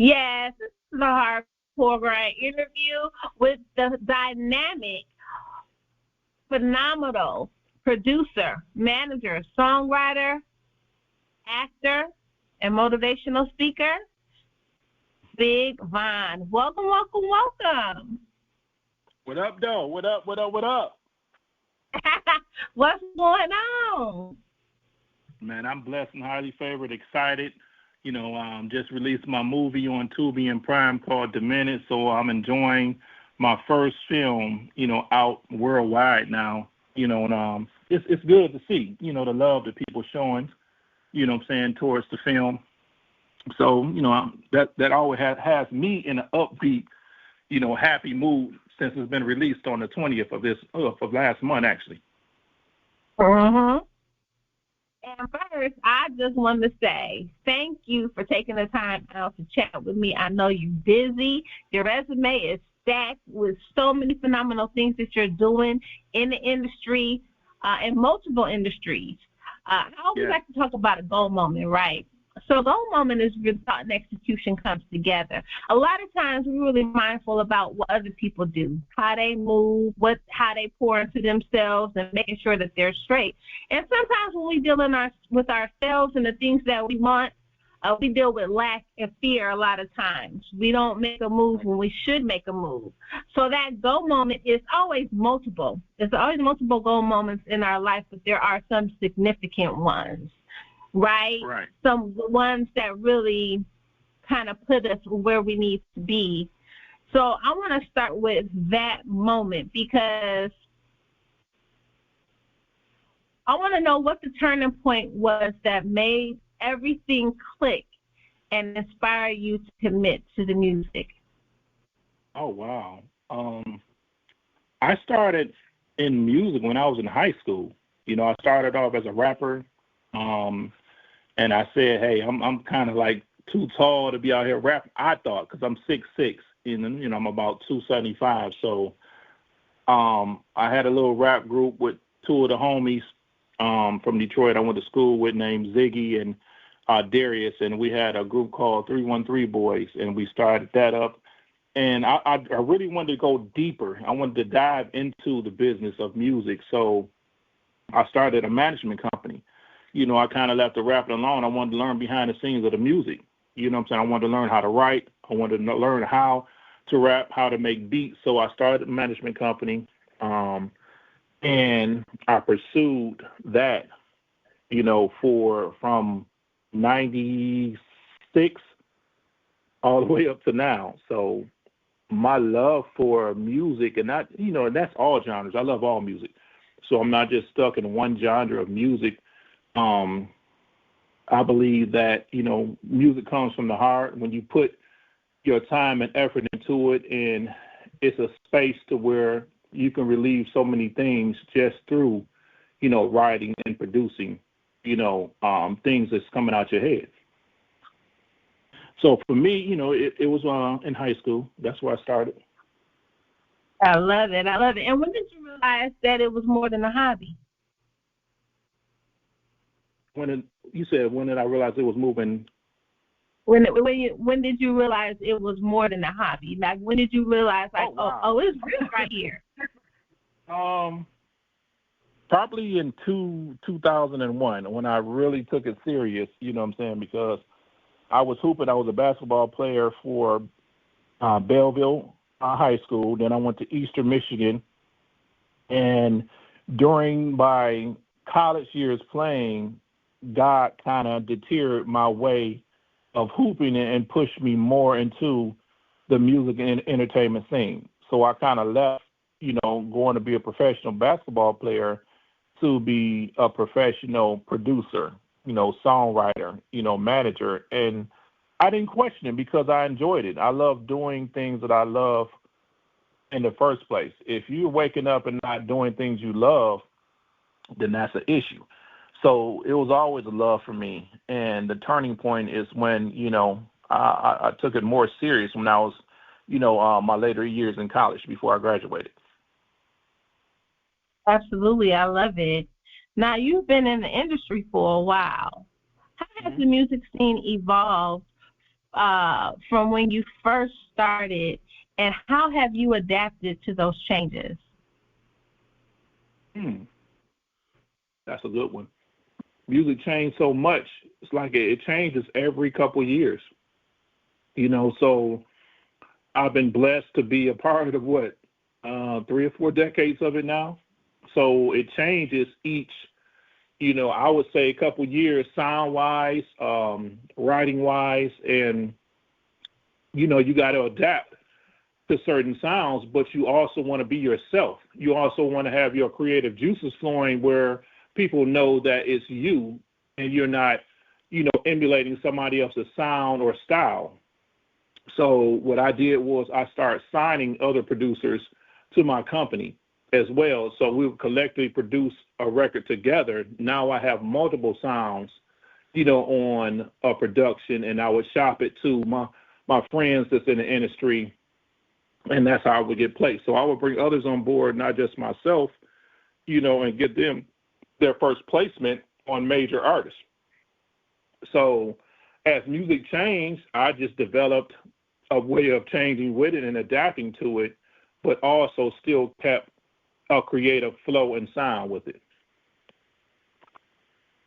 Yes, this is a hardcore grind interview with the dynamic, phenomenal producer, manager, songwriter, actor, and motivational speaker, BiggVon. Welcome, welcome, welcome. What up, though? What up, what up, what up? What's going on? Man, I'm blessed and highly favored, excited. Just released my movie on Tubi and Prime called Diminished, so I'm enjoying my first film, out worldwide now. And it's good to see, the love that people showing, towards the film. So, that always has me in an upbeat, happy mood since it's been released on the 20th of last month, actually. Mm-hmm. And first, I just want to say thank you for taking the time out to chat with me. I know you're busy. Your resume is stacked with so many phenomenal things that you're doing in the industry, in multiple industries. I always like to talk about a goal moment, right? So a goal moment is where thought and execution comes together. A lot of times we're really mindful about what other people do, how they move, how they pour into themselves, and making sure that they're straight. And sometimes when we deal with ourselves and the things that we want, we deal with lack and fear a lot of times. We don't make a move when we should make a move. So that goal moment is always multiple. There's always multiple goal moments in our life, but there are some significant ones. Right? Some ones that really kind of put us where we need to be. So I want to start with that moment because I want to know what the turning point was that made everything click and inspire you to commit to the music. Oh, wow. I started in music when I was in high school. I started off as a rapper. And I said, hey, I'm kind of like too tall to be out here rapping, I thought, because I'm 6'6", and, I'm about 275. So I had a little rap group with two of the homies from Detroit I went to school with named Ziggy and Darius, and we had a group called 313 Boys, and we started that up. And I really wanted to go deeper. I wanted to dive into the business of music. So I started a management company. I kind of left the rapping alone. I wanted to learn behind the scenes of the music. You know what I'm saying? I wanted to learn how to write. I wanted to learn how to rap, how to make beats. So I started a management company, and I pursued that, from 96 all the way up to now. So my love for music, and and that's all genres. I love all music. So I'm not just stuck in one genre of music. I believe that, music comes from the heart. When you put your time and effort into it, and it's a space to where you can relieve so many things just through, writing and producing, things that's coming out your head. So for me, it was in high school. That's where I started. I love it. And when did you realize that it was more than a hobby? When did I realize it was moving? When did you realize it was more than a hobby? Like, when did you realize, like, oh, it's real right here? Probably in 2001 when I really took it serious. You know what I'm saying? Because I was hooping. I was a basketball player for Belleville High School. Then I went to Eastern Michigan, and during my college years playing, God kind of deterred my way of hooping and pushed me more into the music and entertainment scene. So I kind of left, going to be a professional basketball player to be a professional producer, songwriter, manager. And I didn't question it because I enjoyed it. I love doing things that I love in the first place. If you're waking up and not doing things you love, then that's an issue. So it was always a love for me. And the turning point is when, I took it more serious when I was, my later years in college before I graduated. Absolutely. I love it. Now, you've been in the industry for a while. How has the music scene evolved from when you first started, and how have you adapted to those changes? That's a good one. Music changed so much. It's like it changes every couple of years. So I've been blessed to be a part of 3 or 4 decades of it now. So it changes each, I would say a couple years, sound wise, writing wise, and you got to adapt to certain sounds, but you also want to be yourself. You also want to have your creative juices flowing where people know that it's you and you're not, emulating somebody else's sound or style. So what I did was I started signing other producers to my company as well. So we would collectively produce a record together. Now I have multiple sounds, on a production, and I would shop it to my friends that's in the industry, and that's how I would get placed. So I would bring others on board, not just myself, and get them their first placement on major artists. So as music changed, I just developed a way of changing with it and adapting to it, but also still kept a creative flow and sound with it.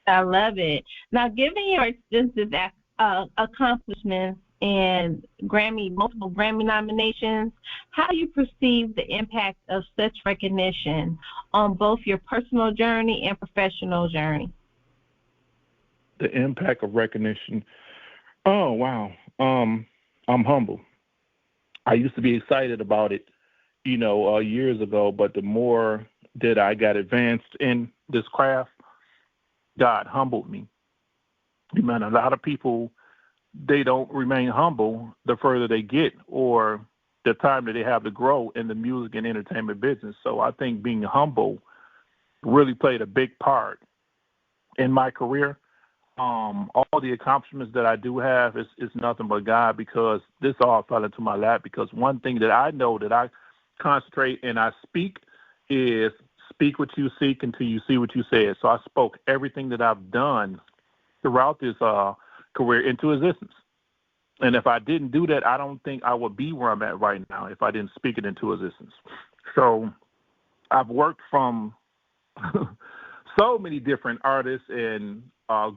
I love it. Now, given your extensive accomplishments and multiple Grammy nominations, how do you perceive the impact of such recognition on both your personal journey and professional journey? The impact of recognition. Oh, wow. I'm humble. I used to be excited about it, years ago, but the more that I got advanced in this craft, God humbled me. Man, a lot of people, they don't remain humble the further they get or the time that they have to grow in the music and entertainment business. So I think being humble really played a big part in my career. All the accomplishments that I do have is nothing but God, because this all fell into my lap. Because one thing that I know that I concentrate and I speak is speak what you seek until you see what you said. So I spoke everything that I've done throughout this career into existence. And if I didn't do that, I don't think I would be where I'm at right now if I didn't speak it into existence. So I've worked from so many different artists and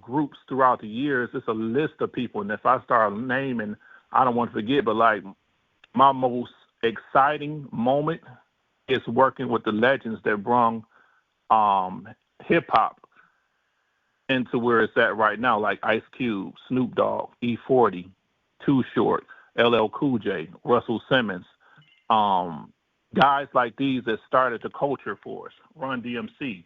groups throughout the years. It's a list of people. And if I start naming, I don't want to forget, but like my most exciting moment is working with the legends that brung hip hop into where it's at right now, like Ice Cube, Snoop Dogg, E40, Too Short, LL Cool J, Russell Simmons, guys like these that started the culture for us, Run DMC.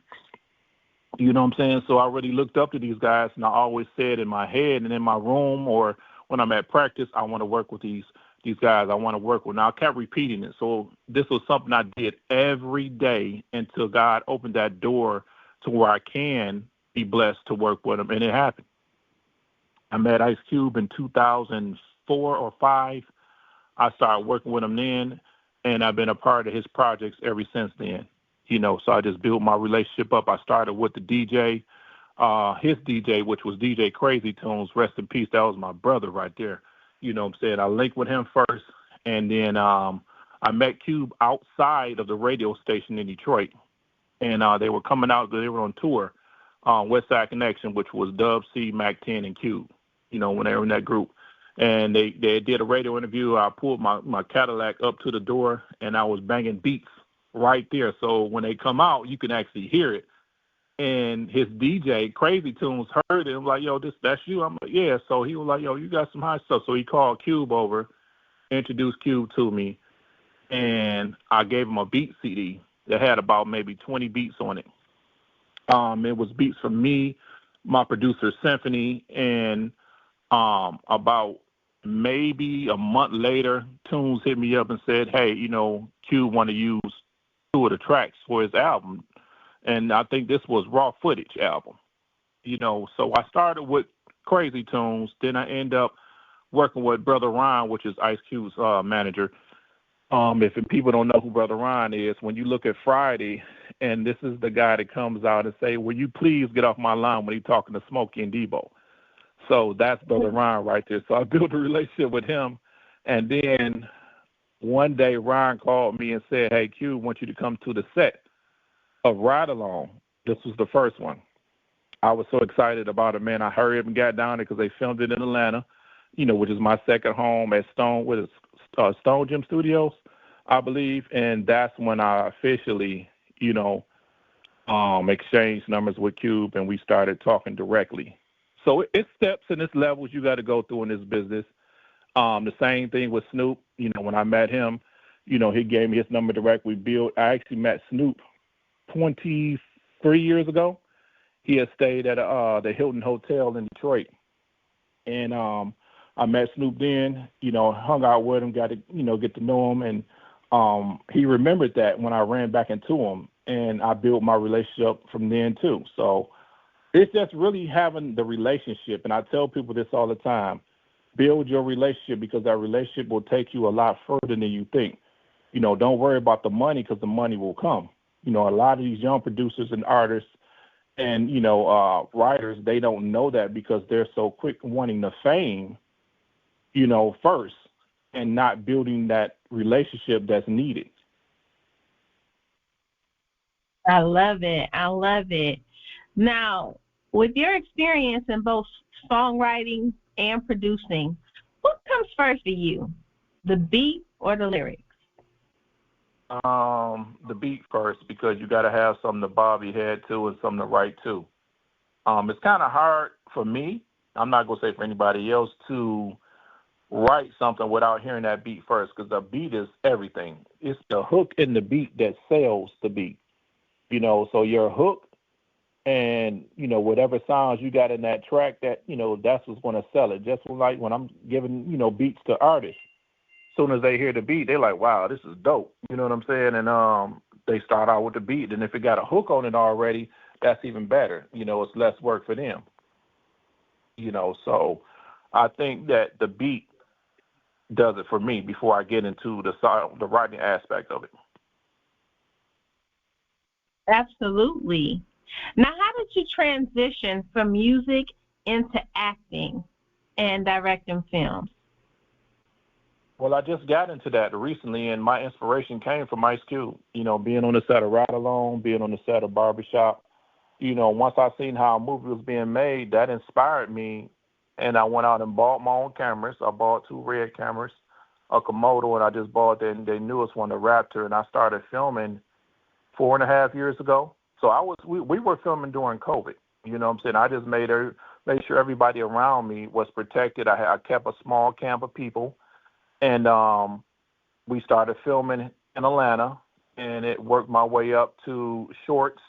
You know what I'm saying? So I really looked up to these guys, and I always said in my head and in my room or when I'm at practice, I want to work with these guys. I want to work with. Now, I kept repeating it. So this was something I did every day until God opened that door to where I can be blessed to work with them, and it happened. I met Ice Cube in 2004 or 5. I started working with him then, and I've been a part of his projects ever since then. So I just built my relationship up. I started with the DJ, his DJ, which was DJ Crazy Tunes. Rest in peace. That was my brother right there. You know what I'm saying? I linked with him first, and then I met Cube outside of the radio station in Detroit, and they were coming out. They were on tour, West Side Connection, which was Dub C, Mac 10, and Cube, when they were in that group. And they did a radio interview. I pulled my Cadillac up to the door, and I was banging beats right there. So when they come out, you can actually hear it. And his DJ, Crazy Tunes, heard it. I'm like, yo, that's you? I'm like, yeah. So he was like, yo, you got some high stuff. So he called Cube over, introduced Cube to me, and I gave him a beat CD that had about maybe 20 beats on it. It was beats from me, my producer, Symphony, and about maybe a month later, Tunes hit me up and said, hey, Cube want to use 2 of the tracks for his album. And I think this was raw footage album, So I started with Crazy Tunes. Then I end up working with Brother Ron, which is Ice Cube's manager. If people don't know who Brother Ron is, when you look at Friday, and this is the guy that comes out and say, will you please get off my line when he's talking to Smokey and Debo. So that's Brother Ron right there. So I built a relationship with him. And then one day Ron called me and said, hey, Q, I want you to come to the set of Ride Along. This was the first one. I was so excited about it, man. I hurried up and got down there because they filmed it in Atlanta, which is my second home at Stone Gym Studios, I believe. And that's when I officially, exchanged numbers with Cube, and we started talking directly. So it's steps and it's levels you got to go through in this business. The same thing with Snoop. When I met him, he gave me his number direct. I actually met Snoop 23 years ago. He had stayed at the Hilton Hotel in Detroit. And I met Snoop then, hung out with him, got to, get to know him. And he remembered that when I ran back into him. And I built my relationship from then, too. So it's just really having the relationship. And I tell people this all the time. Build your relationship because that relationship will take you a lot further than you think. Don't worry about the money because the money will come. A lot of these young producers and artists and, writers, they don't know that because they're so quick wanting the fame, first and not building that relationship that's needed. I love it. I love it. Now, with your experience in both songwriting and producing, what comes first for you, the beat or the lyrics? The beat first, because you got to have something to bob your head to and something to write to. It's kind of hard for me, I'm not going to say for anybody else, to write something without hearing that beat first, because the beat is everything. It's the hook in the beat that sells the beat. So your hook and, whatever sounds you got in that track, that, that's what's going to sell it. Just like when I'm giving, beats to artists. As soon as they hear the beat, they're like, wow, this is dope. You know what I'm saying? And they start out with the beat. And if it got a hook on it already, that's even better. It's less work for them. So I think that the beat does it for me before I get into the writing aspect of it. Absolutely. Now, how did you transition from music into acting and directing films? Well, I just got into that recently, and my inspiration came from Ice Cube. Being on the set of Ride Along, being on the set of Barbershop. Once I seen how a movie was being made, that inspired me, and I went out and bought my own cameras. I bought 2 Red cameras, a Komodo, and I just bought their newest one, the Raptor, and I started filming 4.5 years ago. So we were filming during COVID. You know what I'm saying? I just made sure everybody around me was protected. I kept a small camp of people, and we started filming in Atlanta, and it worked my way up to shorts.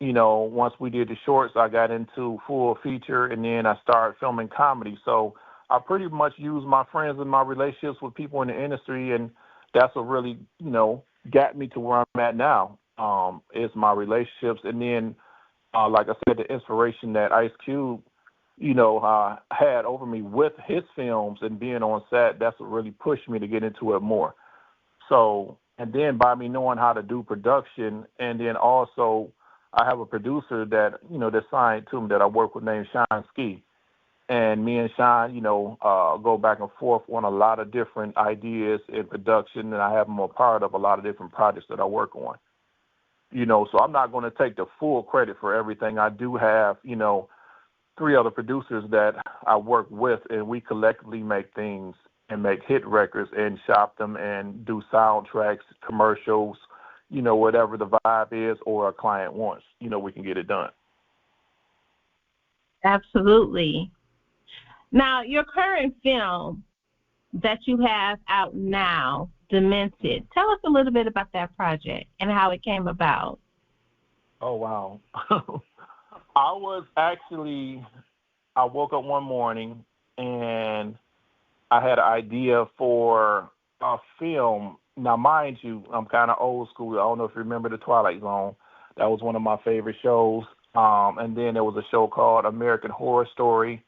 Once we did the shorts, I got into full feature, and then I started filming comedy. So I pretty much used my friends and my relationships with people in the industry, and that's what really, got me to where I'm at now. Is my relationships, and then, like I said, the inspiration that Ice Cube, had over me with his films and being on set. That's what really pushed me to get into it more. So, and then by me knowing how to do production, and then also I have a producer that that's signed to me that I work with named Sean Ski, and me and Sean, go back and forth on a lot of different ideas in production, and I have him a part of a lot of different projects that I work on. So I'm not going to take the full credit for everything. I do have, 3 other producers that I work with, and we collectively make things and make hit records and shop them and do soundtracks, commercials, whatever the vibe is or a client wants, we can get it done. Absolutely. Now, your current film that you have out now, Demented. Tell us a little bit about that project and how it came about. Oh, wow. I woke up one morning and I had an idea for a film. Now, mind you, I'm kind of old school. I don't know if you remember The Twilight Zone. That was one of my favorite shows. And then there was a show called American Horror Story.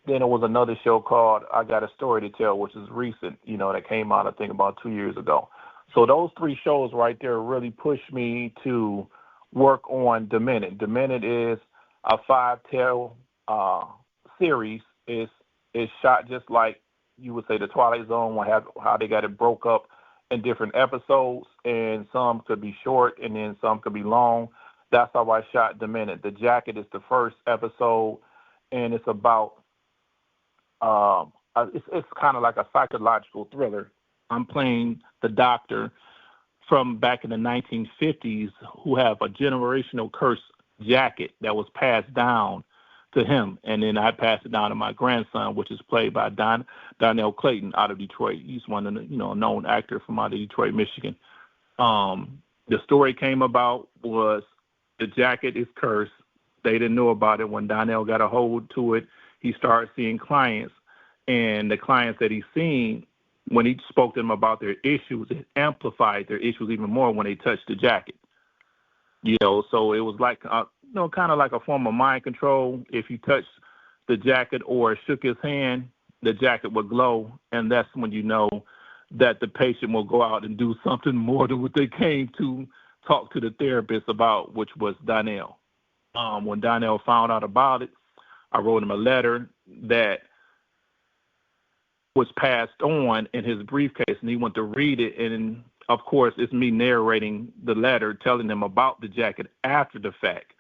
Then there was another show called I Got a Story to Tell, which is recent, that came out, I think, about 2 years ago. So those 3 shows right there really pushed me to work on Demented. Demented is a 5-tale series is shot just like you would say the Twilight Zone, how they got it broke up in different episodes, and some could be short and then some could be long. That's how I shot Demented. The Jacket is the first episode, and it's about it's kind of like a psychological thriller. I'm playing the doctor from back in the 1950s who have a generational curse jacket that was passed down to him, and then I passed it down to my grandson, which is played by Donnell Clayton out of Detroit. He's one of the a known actor from out of Detroit, Michigan. The story came about was the jacket is cursed. They didn't know about it. When Donnell got a hold to it, he started seeing clients, and the clients that he's seen, when he spoke to them about their issues, it amplified their issues even more when they touched the jacket. So it was like, kind of like a form of mind control. If you touched the jacket or shook his hand, the jacket would glow, and that's when you know that the patient will go out and do something more than what they came to talk to the therapist about, which was Donnell. When Donnell found out about it, I wrote him a letter that was passed on in his briefcase, and he went to read it, and of course, it's me narrating the letter, telling them about the jacket after the fact.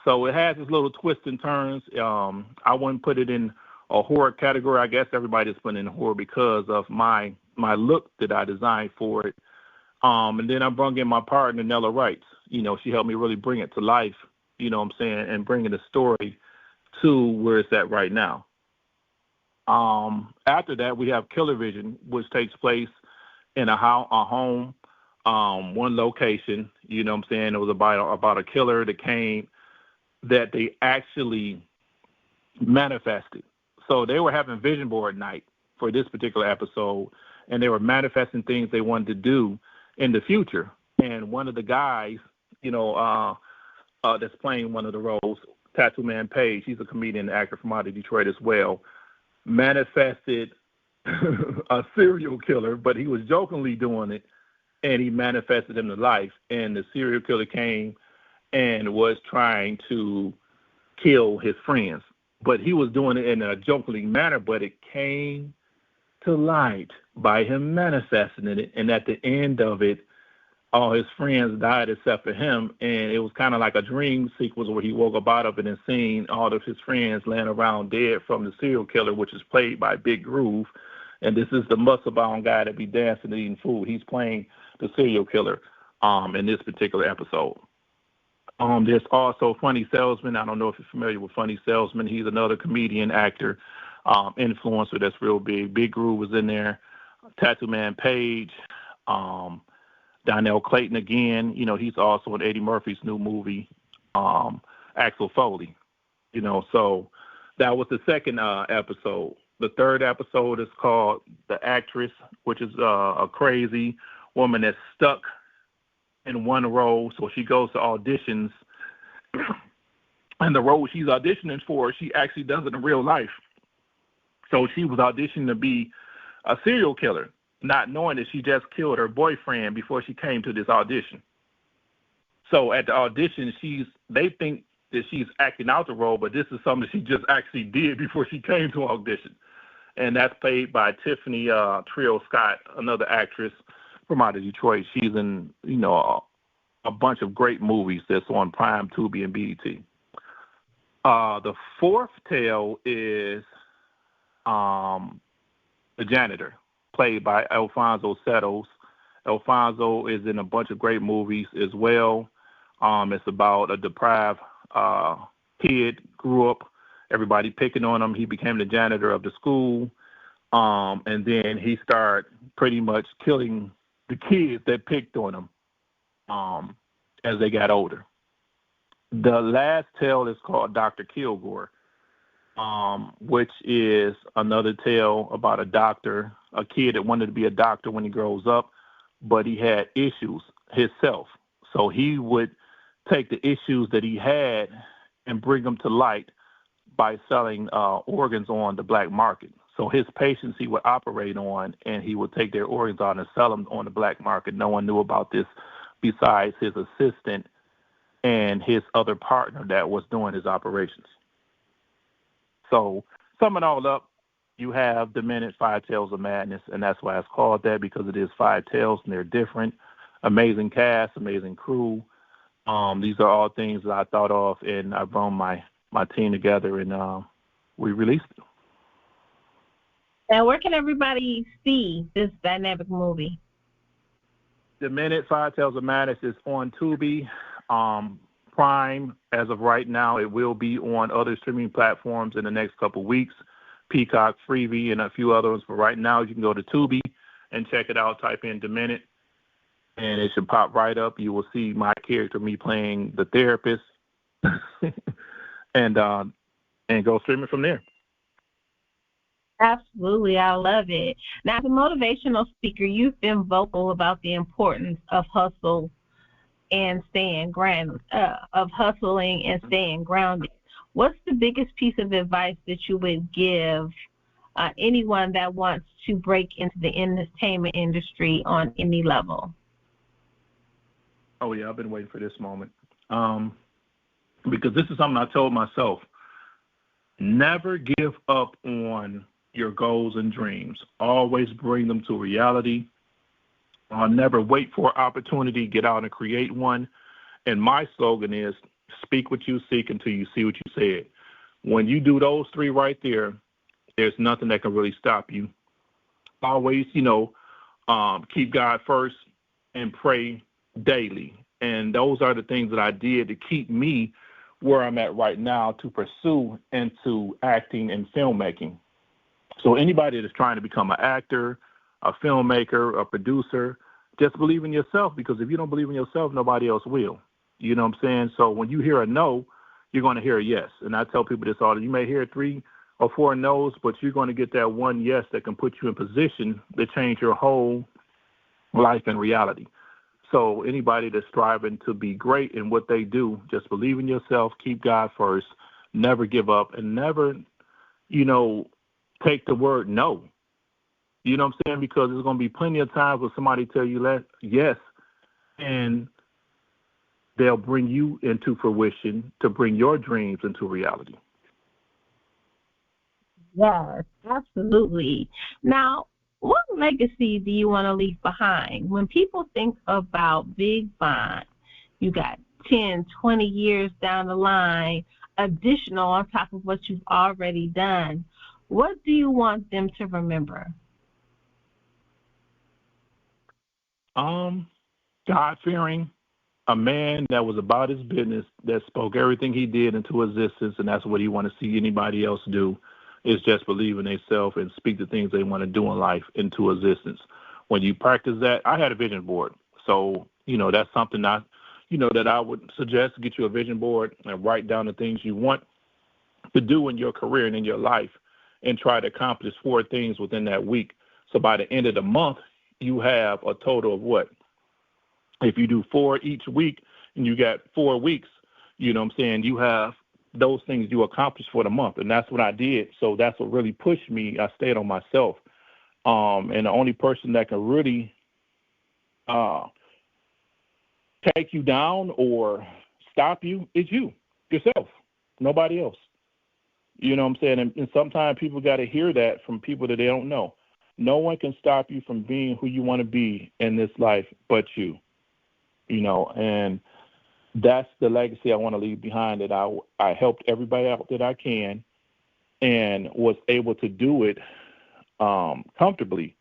So it has its little twists and turns. I wouldn't put it in a horror category. I guess everybody's put in horror because of my look that I designed for it. And then I brought in my partner, Nella Wright. She helped me really bring it to life, and bringing the story to where it's at right now. After that, we have Killer Vision, which takes place in a home, one location. It was about a killer that came that they actually manifested. So they were having vision board night for this particular episode, and they were manifesting things they wanted to do in the future. And one of the guys, that's playing one of the roles, Tattoo Man Page, he's a comedian and actor from out of Detroit as well, manifested a serial killer, but he was jokingly doing it, and he manifested him to life. And the serial killer came and was trying to kill his friends, but he was doing it in a jokingly manner, but it came to light by him manifesting it. And at the end of it, all his friends died except for him, and it was kind of like a dream sequence where he woke up out of it and seen all of his friends laying around dead from the serial killer, which is played by Bigg. And this is the muscle-bound guy that be dancing and eating food. He's playing the serial killer in this particular episode. There's also Funny Salesman. I don't know if you're familiar with Funny Salesman. He's another comedian, actor, influencer that's real big. Bigg was in there. Tattoo Man Page. Donnell Clayton again. He's also in Eddie Murphy's new movie, Axel Foley. So that was the second episode. The third episode is called The Actress, which is a crazy woman that's stuck in one role. So she goes to auditions, and the role she's auditioning for, she actually does it in real life. So she was auditioning to be a serial killer, not knowing that she just killed her boyfriend before she came to this audition. So at the audition, they think that she's acting out the role, but this is something that she just actually did before she came to audition. And that's played by Tiffany Trio Scott, another actress from out of Detroit. She's in, a bunch of great movies that's on Prime, Tubi, and BET. The fourth tale is The Janitor, played by Alfonso Settles. Alfonso is in a bunch of great movies as well. It's about a deprived kid, grew up, everybody picking on him. He became the janitor of the school, and then he started pretty much killing the kids that picked on him as they got older. The last tale is called Dr. Kilgore, which is another tale about a doctor, a kid that wanted to be a doctor when he grows up, but he had issues himself. So he would take the issues that he had and bring them to light by selling organs on the black market. So his patients he would operate on, and he would take their organs out and sell them on the black market. No one knew about this besides his assistant and his other partner that was doing his operations. So sum it all up, you have the minute Five Tales of Madness, and that's why it's called that, because it is five tales and they're different. Amazing cast, amazing crew. These are all things that I thought of, and I brought my team together, and we released it. And where can everybody see this dynamic movie? The minute Five Tales of Madness is on Tubi, Prime as of right now. It will be on other streaming platforms in the next couple of weeks, Peacock, Freevee, and a few others. But right now, you can go to Tubi and check it out. Type in The Minute, and it should pop right up. You will see my character, me playing the therapist, and go stream it from there. Absolutely, I love it. Now, as a motivational speaker, you've been vocal about the importance of hustle and hustling and staying grounded. What's the biggest piece of advice that you would give anyone that wants to break into the entertainment industry on any level? Oh yeah, I've been waiting for this moment, because this is something I told myself. Never give up on your goals and dreams. Always bring them to reality. Never wait for an opportunity. Get out and create one. And my slogan is, speak what you seek until you see what you said. When you do those three right there, there's nothing that can really stop you. Always, keep God first and pray daily. And those are the things that I did to keep me where I'm at right now, to pursue into acting and filmmaking. So anybody that's trying to become an actor, a filmmaker, a producer, just believe in yourself, because if you don't believe in yourself, nobody else will. You know what I'm saying? So when you hear a no, you're going to hear a yes. And I tell people this all the time. You may hear 3 or 4 no's, but you're going to get that one yes that can put you in position to change your whole life and reality. So anybody that's striving to be great in what they do, just believe in yourself, keep God first, never give up, and never, take the word no. You know what I'm saying? Because there's going to be plenty of times where somebody tell you yes, and they'll bring you into fruition to bring your dreams into reality. Yes, absolutely. Now, what legacy do you want to leave behind? When people think about BiggVon, you got 10, 20 years down the line, additional on top of what you've already done. What do you want them to remember? God-fearing, a man that was about his business, that spoke everything he did into existence, and that's what he want to see anybody else do, is just believe in themselves and speak the things they want to do in life into existence. When you practice that, I had a vision board. So, that's something that I would suggest. Get you a vision board and write down the things you want to do in your career and in your life, and try to accomplish 4 things within that week. So by the end of the month, you have a total of what? If you do 4 each week and you got 4 weeks, you have those things you accomplish for the month. And that's what I did. So that's what really pushed me. I stayed on myself. And the only person that can really take you down or stop you is yourself, nobody else. You know what I'm saying? And sometimes people got to hear that from people that they don't know. No one can stop you from being who you want to be in this life but you. And that's the legacy I want to leave behind, that I helped everybody out that I can and was able to do it comfortably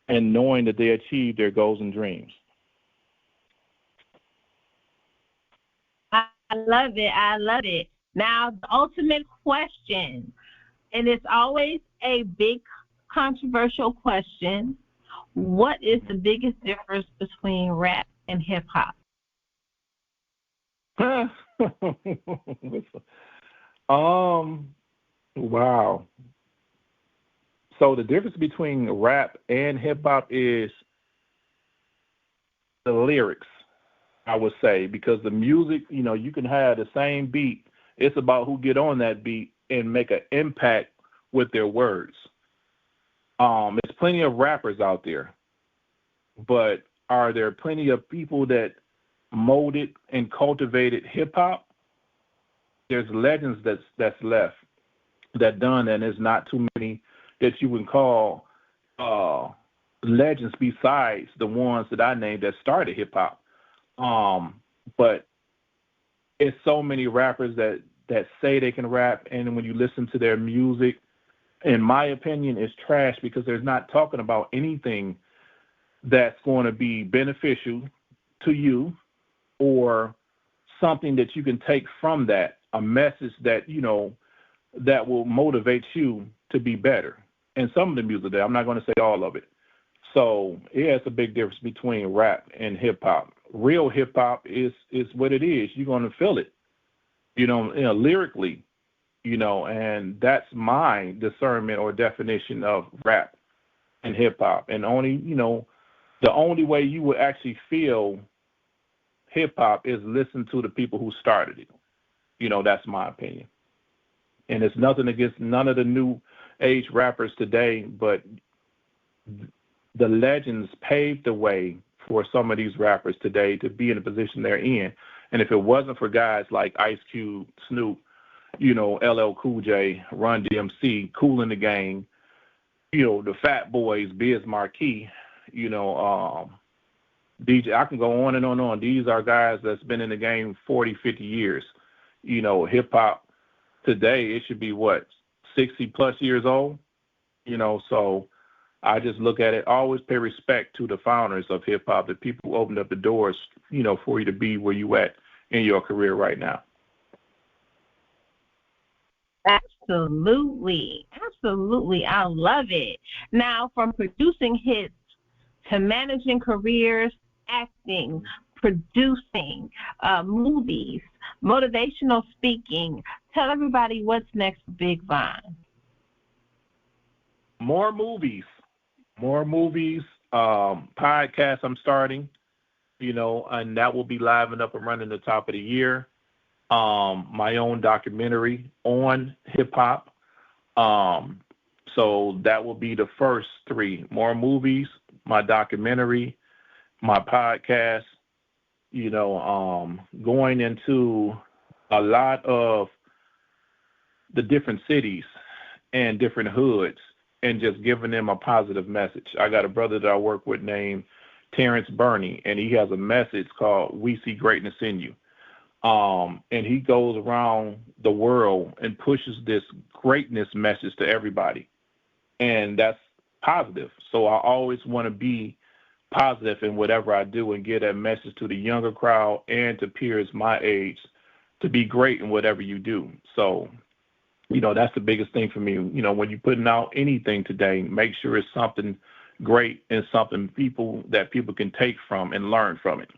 and knowing that they achieved their goals and dreams. I love it. I love it. Now, the ultimate question, and it's always a big controversial question. What is the biggest difference between rap and hip-hop? Wow. So the difference between rap and hip-hop is the lyrics, I would say, because the music, you can have the same beat. It's about who get on that beat and make an impact with their words. There's plenty of rappers out there, but are there plenty of people that molded and cultivated hip-hop? There's legends that's left. that done that, and there's not too many that you would call legends besides the ones that I named that started hip hop. But it's so many rappers that say they can rap, and when you listen to their music, in my opinion, it's trash because they're not talking about anything that's going to be beneficial to you or something that you can take from that, a message that, you know, that will motivate you to be better. And some of the music there, I'm not going to say all of it. So yeah, it's a big difference between rap and hip hop. Real hip hop is what it is. You're going to feel it, lyrically, and that's my discernment or definition of rap and hip hop. And the only way you would actually feel hip hop is listen to the people who started it. That's my opinion. And it's nothing against none of the new age rappers today, but the legends paved the way for some of these rappers today to be in the position they're in. And if it wasn't for guys like Ice Cube, Snoop, LL Cool J, Run DMC, Kool and the Gang, the Fat Boys, Biz Markie, DJ, I can go on and on and on. These are guys that's been in the game 40, 50 years. Hip hop today, it should be 60 plus years old, so I just look at it, always pay respect to the founders of hip hop, the people who opened up the doors, for you to be where you at in your career right now. Absolutely. I love it. Now, from producing hits to managing careers, acting, producing, movies, motivational speaking, tell everybody what's next for BiggVon. More movies, podcasts I'm starting, and that will be live and up and running the top of the year. My own documentary on hip hop. So that will be the first three: more movies, my documentary, my podcast, going into a lot of the different cities and different hoods and just giving them a positive message. I got a brother that I work with named Terrence Burney, and he has a message called "We See Greatness in You." And he goes around the world and pushes this greatness message to everybody. And that's positive. So I always want to be positive in whatever I do and get that message to the younger crowd and to peers my age to be great in whatever you do. So, that's the biggest thing for me. When you're putting out anything today, make sure it's something great and something people can take from and learn from it.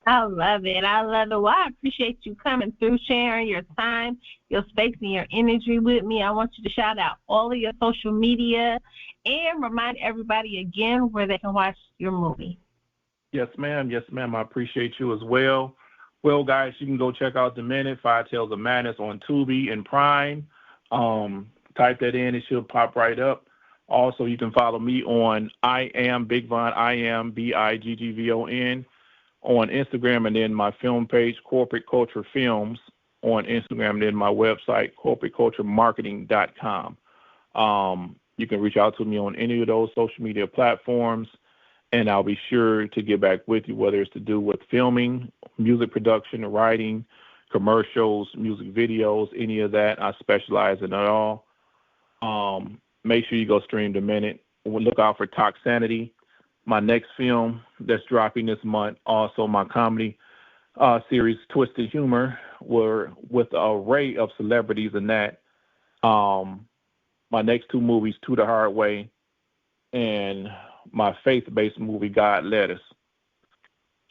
I love it. Well, I appreciate you coming through, sharing your time, your space, and your energy with me. I want you to shout out all of your social media and remind everybody again where they can watch your movie. Yes, ma'am. I appreciate you as well. Well, guys, you can go check out The Minute, 5 Tales of Madness on Tubi and Prime. Type that in. It should pop right up. Also, you can follow me on I Am BiggVon, I Am BiggVon, on Instagram, and then my film page, Corporate Culture Films, on Instagram, and then my website, corporateculturemarketing.com. You can reach out to me on any of those social media platforms, and I'll be sure to get back with you, whether it's to do with filming, music production, writing, commercials, music videos, any of that. I specialize in it all. Make sure you go stream The Minute. We'll look out for Toxanity, my next film that's dropping this month. Also, my comedy series, Twisted Humor, with an array of celebrities in that. My next two movies, To the Hard Way, and my faith-based movie, God Led Us.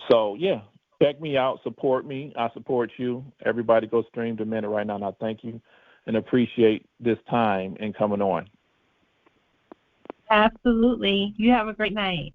So, yeah, check me out. Support me. I support you. Everybody go stream The Minute right now, and I thank you and appreciate this time and coming on. Absolutely. You have a great night.